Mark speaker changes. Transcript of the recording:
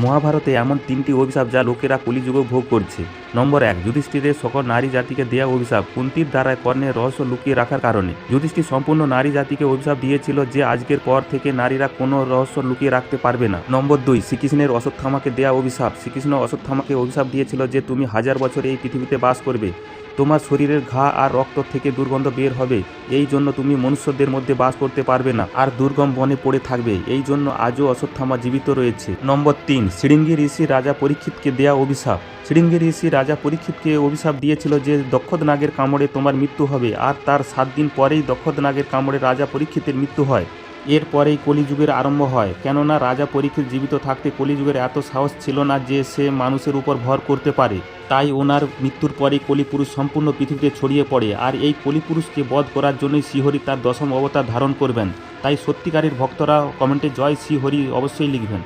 Speaker 1: মহাভারতে এমন তিনটি অভিশাপ যা লোকেরা কলিযুগে ভোগ করছে। নম্বর 1, যুধিষ্ঠিরের সকল নারী জাতিকে দেয়া অভিশাপ, কুন্তির দ্বারায় কর্ণের রহস্য লুকিয়ে রাখার কারণে। যুধিষ্ঠির সম্পূর্ণ নারী জাতিকে অভিশাপ দিয়েছিল যে আজকের পর থেকে নারীরা কোনো রহস্য লুকিয়ে রাখতে পারবে না। নম্বর 2, শ্রীকৃষ্ণের অশ্বত্থামাকে দেয়া অভিশাপ। শ্রীকৃষ্ণ অশ্বত্থামাকে অভিশাপ দিয়েছিল যে তুমি 1000 বছর এই পৃথিবীতে বাস করবে, তোমার শরীরের ঘা আর রক্ত থেকে দুর্গন্ধ বের হবে, এই জন্য তুমি মনুষ্যদের মধ্যে বাস করতে পারবে না আর দুর্গম বনে পড়ে থাকবে, এই জন্য আজও অশ্বত্থামা জীবিত রয়েছে। নম্বর 3, শৃঙ্গি ঋষি রাজা পরীক্ষিতকে দেয়া অভিশাপ। শৃঙ্গি ঋষি রাজা পরীক্ষিতকে অভিশাপ দিয়েছিল যে দক্ষনাগের কামড়ে তোমার মৃত্যু হবে, আর তার 7 দিন পরেই দক্ষনাগের কামড়ে রাজা পরীক্ষিতের মৃত্যু হয়। এরপরেই কলিযুগের আরম্ভ হয়, কেননা রাজা পরীক্ষিত জীবিত থাকতে কলিযুগের এত সাহস ছিল না যে সে মানুষের উপর ভর করতে পারে। তাই ওনার মৃত্যুর পরেই কলিপুরুষ সম্পূর্ণ পৃথিবীতে ছড়িয়ে পড়ে, আর এই কলিপুরুষকে বধ করার জন্যই শ্রীহরি তার 10ম অবতার ধারণ করবেন। তাই সত্যিকারের ভক্তরা কমেন্টে জয় শ্রীহরি অবশ্যই লিখবেন।